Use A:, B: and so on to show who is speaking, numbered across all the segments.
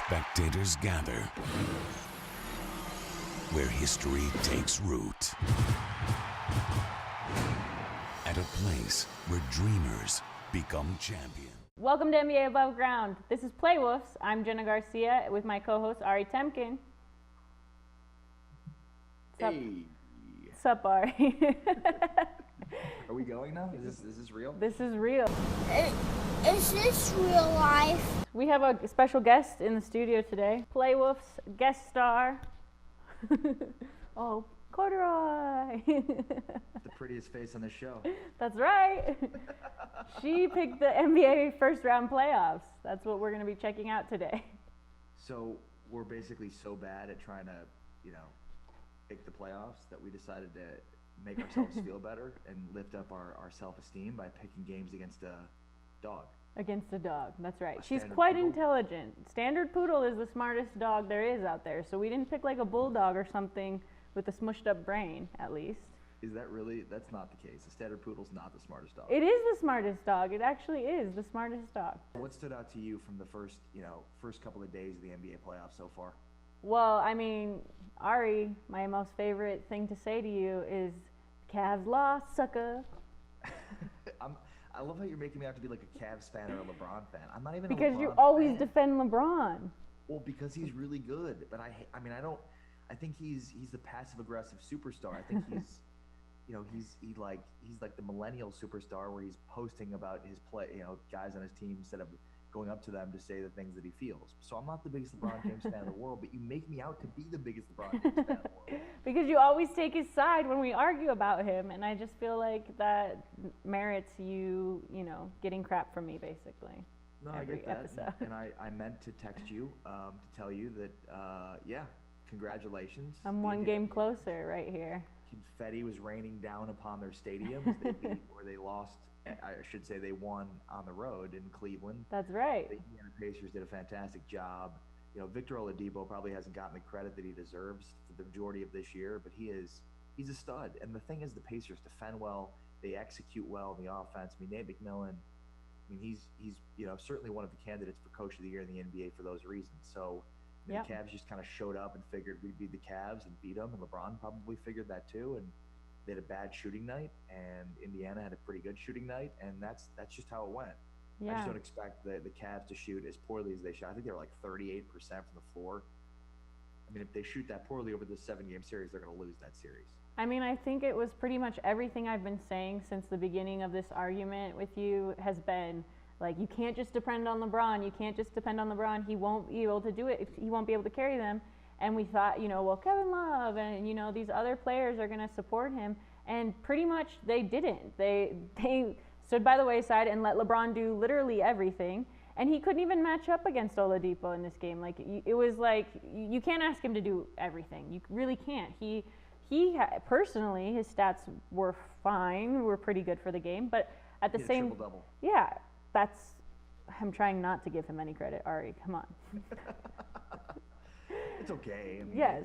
A: spectators gather, where history takes root. At a place where dreamers become champions.
B: Welcome to NBA Aboveground. This is Playwoofs. I'm Jenna Garcia with my co-host Ari Temkin.
C: Hey.
B: Sup, Ari?
C: Are we going now? Is this real?
B: This is real.
D: Is this real life?
B: We have a special guest in the studio today. Playwoofs guest star. Oh, Corduroy.
C: The prettiest face on the show.
B: That's right. She picked the NBA first round playoffs. That's what we're going to be checking out today.
C: So we're basically so bad at trying to, pick the playoffs that we decided to make ourselves feel better and lift up our self-esteem by picking games against a dog.
B: Against a dog, that's right.
C: A
B: She's
C: standard
B: quite
C: poodle?
B: intelligent. Standard poodle is the smartest dog there is out there. So we didn't pick like a bulldog or something with a smushed up brain, at least.
C: Is that really? That's not the case. The standard poodle's not the smartest dog.
B: It is the smartest dog. It actually is the smartest dog.
C: What stood out to you from the first couple of days of the NBA playoffs so far?
B: Well, I mean, Ari, my most favorite thing to say to you is, Cavs lost, sucker.
C: I love how you're making me out to be like a Cavs fan or a LeBron fan. I'm not even
B: Because
C: a LeBron
B: you always
C: fan.
B: defend LeBron.
C: Well, because he's really good, but I think he's the passive aggressive superstar. I think he's he's like the millennial superstar where he's posting about his play, guys on his team instead of going up to them to say the things that he feels. So I'm not the biggest LeBron James fan in the world, but you make me out to be the biggest LeBron James fan in the world.
B: Because you always take his side when we argue about him, and I just feel like that merits you, getting crap from me, basically.
C: No, I
B: every
C: get that,
B: episode.
C: and I meant to text you to tell you that congratulations.
B: I'm one game closer right here.
C: Confetti was raining down upon their stadiums. They beat, or they lost. I should say they won on the road in Cleveland.
B: That's right.
C: The Indiana Pacers did a fantastic job. Victor Oladipo probably hasn't gotten the credit that he deserves for the majority of this year, but he's a stud. And the thing is, the Pacers defend well, they execute well in the offense. I mean, Nate McMillan, he's certainly one of the candidates for Coach of the Year in the NBA for those reasons. So the Cavs just kind of showed up and figured we'd beat the Cavs and beat them, and LeBron probably figured that too. And they had a bad shooting night, and Indiana had a pretty good shooting night, and that's just how it went.
B: Yeah.
C: I just don't expect the Cavs to shoot as poorly as they shot. I think they were like 38% from the floor. I mean, if they shoot that poorly over this 7-game series, they're going to lose that series.
B: I mean, I think it was pretty much everything I've been saying since the beginning of this argument with you has been, like, you can't just depend on LeBron. You can't just depend on LeBron. He won't be able to do it. He won't be able to carry them. And we thought, well, Kevin Love and, these other players are going to support him. And pretty much they didn't. They stood by the wayside and let LeBron do literally everything. And he couldn't even match up against Oladipo in this game. Like, it was like, you can't ask him to do everything. You really can't. Personally, his stats were fine, were pretty good for the game. But at the same,
C: triple-double.
B: Yeah, I'm trying not to give him any credit, Ari. Come on.
C: It's okay. I mean,
B: Yes.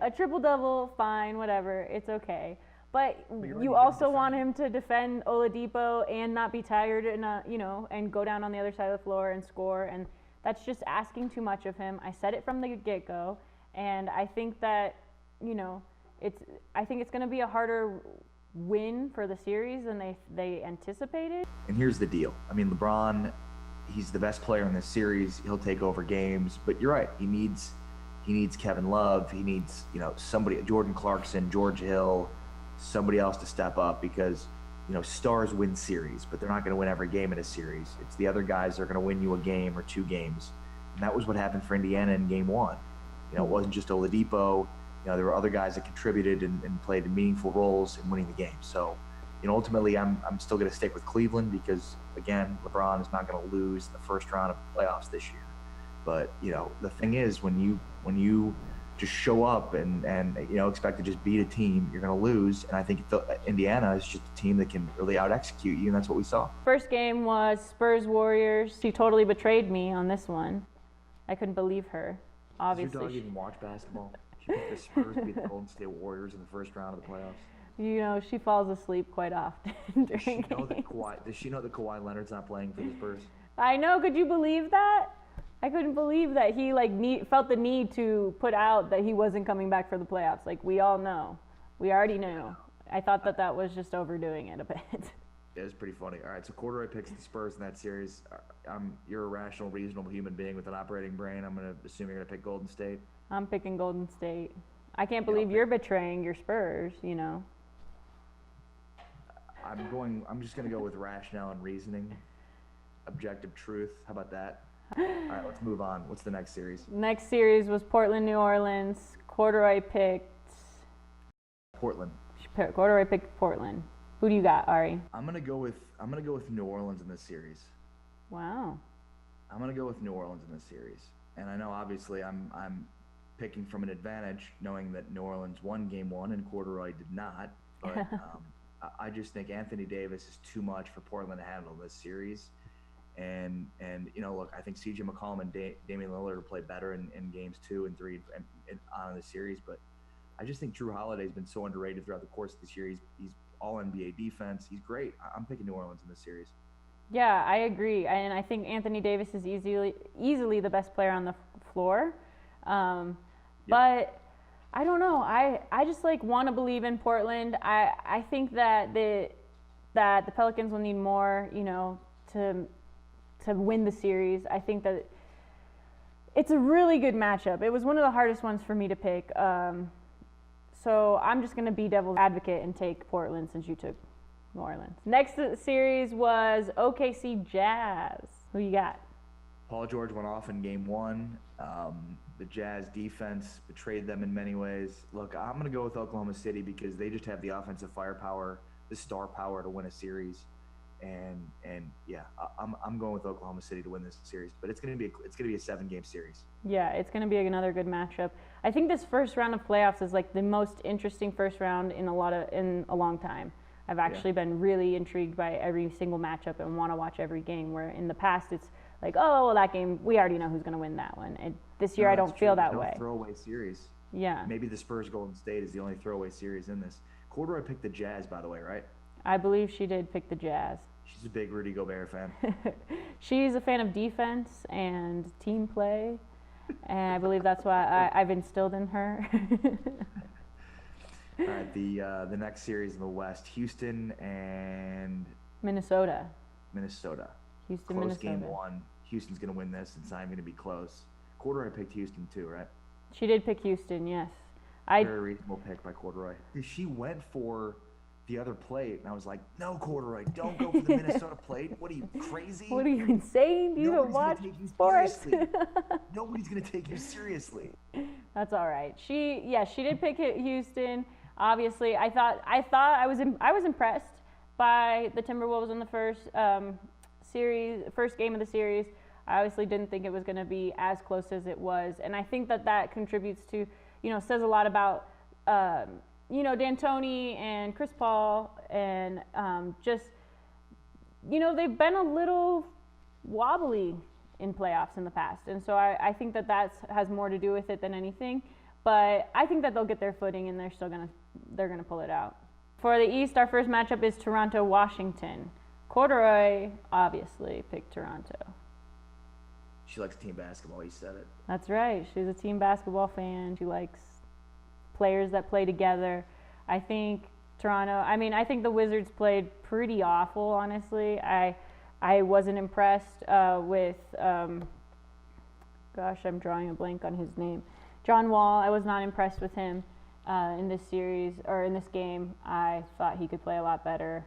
B: A triple-double, fine, whatever. It's okay. But you also want him to defend Oladipo and not be tired and, and go down on the other side of the floor and score. And that's just asking too much of him. I said it from the get-go. And I think that, I think it's going to be a harder win for the series than they anticipated.
C: And here's the deal. I mean, LeBron, he's the best player in this series. He'll take over games. But you're right. He needs Kevin Love. He needs, somebody, Jordan Clarkson, George Hill, somebody else to step up because, stars win series, but they're not going to win every game in a series. It's the other guys that are going to win you a game or two games. And that was what happened for Indiana in game one. It wasn't just Oladipo. There were other guys that contributed and played meaningful roles in winning the game. So, ultimately, I'm still going to stick with Cleveland because, again, LeBron is not going to lose in the first round of the playoffs this year. But, the thing is, when you just show up and expect to just beat a team, you're going to lose. And I think Indiana is just a team that can really out-execute you, and that's what we saw.
B: First game was Spurs-Warriors. She totally betrayed me on this one. I couldn't believe her. Obviously.
C: Does your dog even watch basketball? She picked the Spurs to beat the Golden State Warriors in the first round of the playoffs.
B: She falls asleep quite often
C: Does she
B: during
C: know that
B: games.
C: Does she know that Kawhi Leonard's not playing for the Spurs?
B: I know. Could you believe that? I couldn't believe that he felt the need to put out that he wasn't coming back for the playoffs. Like, we all know. We already knew. I thought that was just overdoing it a bit.
C: It was pretty funny. All right, so Corduroy picks the Spurs in that series. You're a rational, reasonable human being with an operating brain. I'm going to assume you're going to pick Golden State.
B: I'm picking Golden State. I can't believe you're betraying your Spurs, you know.
C: I'm just going to go with rationale and reasoning. Objective truth. How about that? All right, let's move on. What's the next series?
B: Next series was Portland, New Orleans. Corduroy picked
C: Portland.
B: Corduroy picked Portland. Who do you got, Ari?
C: I'm gonna go with New Orleans in this series.
B: Wow.
C: I'm gonna go with New Orleans in this series, and I know obviously I'm picking from an advantage, knowing that New Orleans won Game 1 and Corduroy did not. But I just think Anthony Davis is too much for Portland to handle this series. And look, I think C.J. McCollum and Damian Lillard will play better in games 2 and 3 and on in the series. But I just think Drew Holiday's been so underrated throughout the course of this year. He's all NBA defense. He's great. I'm picking New Orleans in this series.
B: Yeah, I agree. And I think Anthony Davis is easily the best player on the floor. But I don't know. I just want to believe in Portland. I think that the Pelicans will need more, to win the series. I think that it's a really good matchup. It was one of the hardest ones for me to pick. So I'm just going to be devil's advocate and take Portland since you took New Orleans. Next series was OKC Jazz. Who you got?
C: Paul George went off in Game 1. The Jazz defense betrayed them in many ways. Look, I'm going to go with Oklahoma City because they just have the offensive firepower, the star power to win a series. And yeah, I'm going with Oklahoma City to win this series, but it's going to be a 7-game series. Yeah,
B: it's going to be another good matchup. I think this first round of playoffs is the most interesting first round in a long time. I've actually been really intrigued by every single matchup and want to watch every game. Where in the past it's that game we already know who's going to win that one. And this year I don't feel that way.
C: Throwaway series.
B: Yeah.
C: Maybe the Spurs Golden State is the only throwaway series in this. Corduroy picked the Jazz, by the way, right?
B: I believe she did pick the Jazz.
C: She's a big Rudy Gobert fan.
B: She's a fan of defense and team play, and I believe that's why I've instilled in her.
C: All right, the next series in the West, Houston and
B: Minnesota.
C: Houston, close
B: Minnesota.
C: Game 1. Houston's going to win this. It's not even going to be close. Corduroy picked Houston too, right?
B: She did pick Houston, yes.
C: Very reasonable pick by Corduroy. She went for the other plate, and I was like, no, Corduroy, don't go for the Minnesota plate. What are you, crazy?
B: What are you, insane? Do you even watch sports?
C: Nobody's going to take you seriously.
B: That's all right. She did pick Houston. Obviously, I was impressed by the Timberwolves in the first game of the series. I obviously didn't think it was going to be as close as it was, and I think that contributes to, says a lot about D'Antoni and Chris Paul, and they've been a little wobbly in playoffs in the past, and so I think that has more to do with it than anything. But I think that they'll get their footing, and they're gonna pull it out. For the East, our first matchup is Toronto-Washington. Corduroy obviously picked Toronto.
C: She likes team basketball. You said it.
B: That's right. She's a team basketball fan. She likes players that play together. I think I think the Wizards played pretty awful, honestly. I wasn't impressed with I'm drawing a blank on his name. John Wall. I was not impressed with him in this series or in this game. I thought he could play a lot better.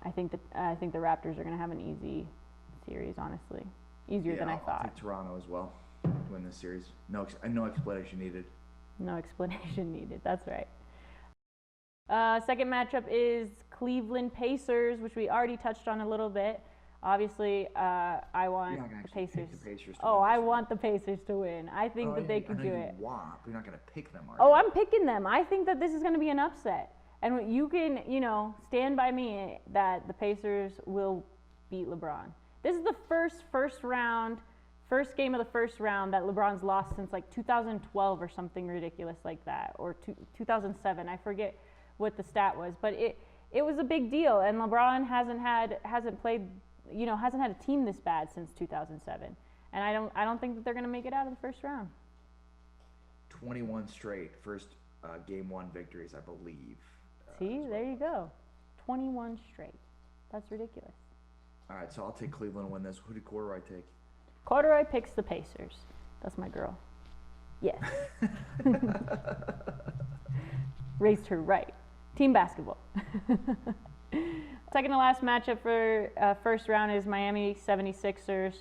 B: I think the Raptors are going to have an easy series, honestly. Easier than I thought.
C: I'll take Toronto as well to win this series. No explanation needed.
B: No explanation needed. That's right. Second matchup is Cleveland Pacers, which we already touched on a little bit. Obviously, I want the Pacers. I want the Pacers to win. I think that they can do it.
C: You're not going to pick them, are you?
B: Oh, I'm picking them. I think that this is going to be an upset. And you can, stand by me that the Pacers will beat LeBron. This is the first game of the first round that LeBron's lost since 2012 or something ridiculous like that, or 2007. I forget what the stat was, but it was a big deal. And LeBron hasn't had a team this bad since 2007. And I don't think that they're going to make it out of the first round.
C: 21 straight first game 1 victories, I believe.
B: See, there you go. 21 straight. That's ridiculous.
C: All right, so I'll take Cleveland to win this. Who did Corduroy take?
B: Corduroy picks the Pacers. That's my girl. Yes. Raised her right. Team basketball. Second to last matchup for first round is Miami 76ers.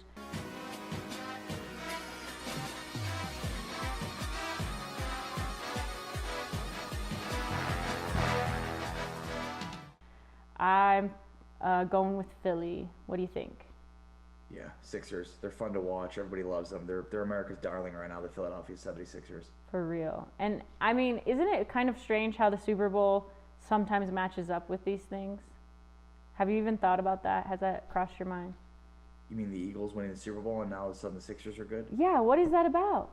B: I'm going with Philly. What do you think?
C: Yeah, Sixers. They're fun to watch. Everybody loves them. They're America's darling right now, the Philadelphia 76ers.
B: For real. And I mean, isn't it kind of strange how the Super Bowl sometimes matches up with these things? Have you even thought about that? Has that crossed your mind?
C: You mean the Eagles winning the Super Bowl and now all of a sudden the Sixers are good?
B: Yeah, what is that about?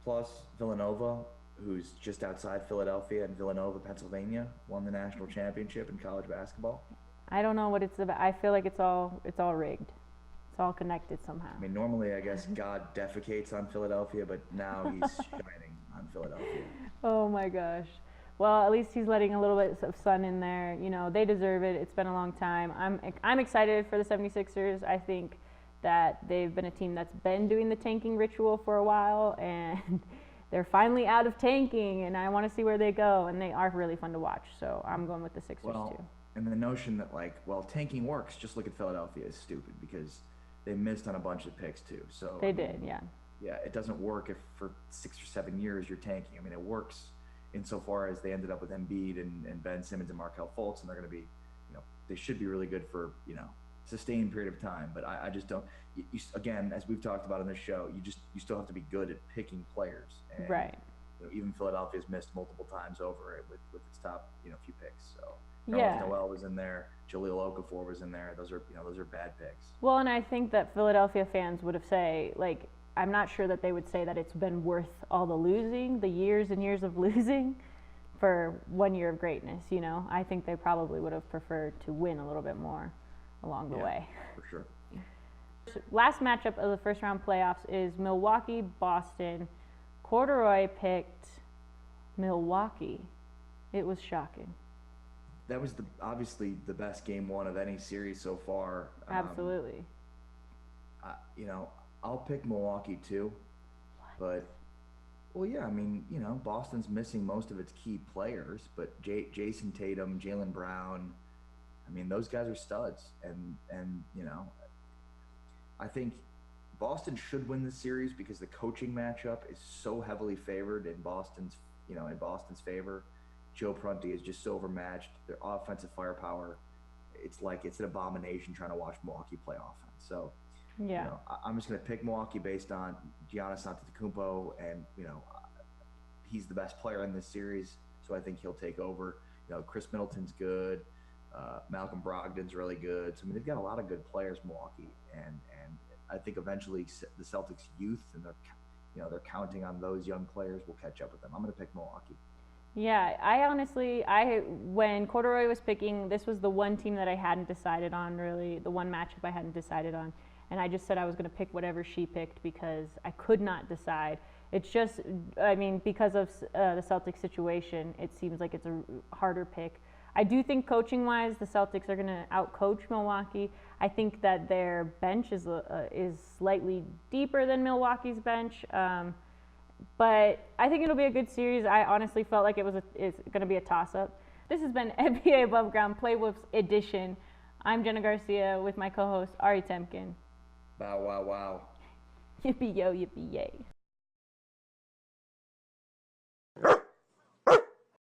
C: Plus, Villanova, who's just outside Philadelphia in Villanova, Pennsylvania, won the national championship in college basketball.
B: I don't know what it's about. I feel like it's all rigged. It's all connected somehow.
C: I mean, normally I guess God defecates on Philadelphia, but now he's shining on Philadelphia.
B: Oh my gosh. Well, at least he's letting a little bit of sun in there. You know, they deserve it. It's been a long time. I'm excited for the 76ers. I think that they've been a team that's been doing the tanking ritual for a while, and they're finally out of tanking, and I want to see where they go, and they are really fun to watch. So I'm going with the Sixers too.
C: And the notion that tanking works, just look at Philadelphia, is stupid because they missed on a bunch of picks too. So
B: they did, yeah.
C: Yeah, it doesn't work if for 6 or 7 years you're tanking. I mean, it works insofar as they ended up with Embiid and Ben Simmons and Markelle Fultz, and they're going to be, they should be really good for, sustained period of time. But I just don't. Again, as we've talked about on this show, you still have to be good at picking players. And,
B: right.
C: Even Philadelphia's missed multiple times over it with its top, few picks. So.
B: Yeah.
C: Noel was in there. Jaleel Okafor was in there. Those are bad picks.
B: Well, and I think that Philadelphia fans would have I'm not sure that they would say that it's been worth all the losing, the years and years of losing for 1 year of greatness, I think they probably would have preferred to win a little bit more along the way.
C: For sure.
B: Last matchup of the first round playoffs is Milwaukee-Boston. Corduroy picked Milwaukee. It was shocking.
C: That was obviously the best game 1 of any series so far.
B: Absolutely.
C: I'll pick Milwaukee too. But, well, yeah, I mean, Boston's missing most of its key players, but Jason Tatum, Jaylen Brown, I mean, those guys are studs. And I think Boston should win this series because the coaching matchup is so heavily favored in Boston's favor. Joe Prunty is just so overmatched. Their offensive firepower, it's an abomination trying to watch Milwaukee play offense. So,
B: yeah,
C: I'm just going to pick Milwaukee based on Giannis Antetokounmpo, and he's the best player in this series, so I think he'll take over. Chris Middleton's good, Malcolm Brogdon's really good. So I mean, they've got a lot of good players, Milwaukee, and I think eventually the Celtics' youth and they're counting on those young players will catch up with them. I'm going to pick Milwaukee.
B: Yeah, when Corduroy was picking, this was the one team that I hadn't decided on, really, the one matchup I hadn't decided on. And I just said I was going to pick whatever she picked because I could not decide. It's just, because of the Celtics situation, it seems like it's a harder pick. I do think coaching-wise, the Celtics are going to outcoach Milwaukee. I think that their bench is slightly deeper than Milwaukee's bench. But I think it'll be a good series. I honestly felt like it's going to be a toss-up. This has been NBA Aboveground Playwoofs edition. I'm Jenna Garcia with my co-host Ari Temkin.
C: Bow, wow, wow.
B: Yippee yo, yippee yay.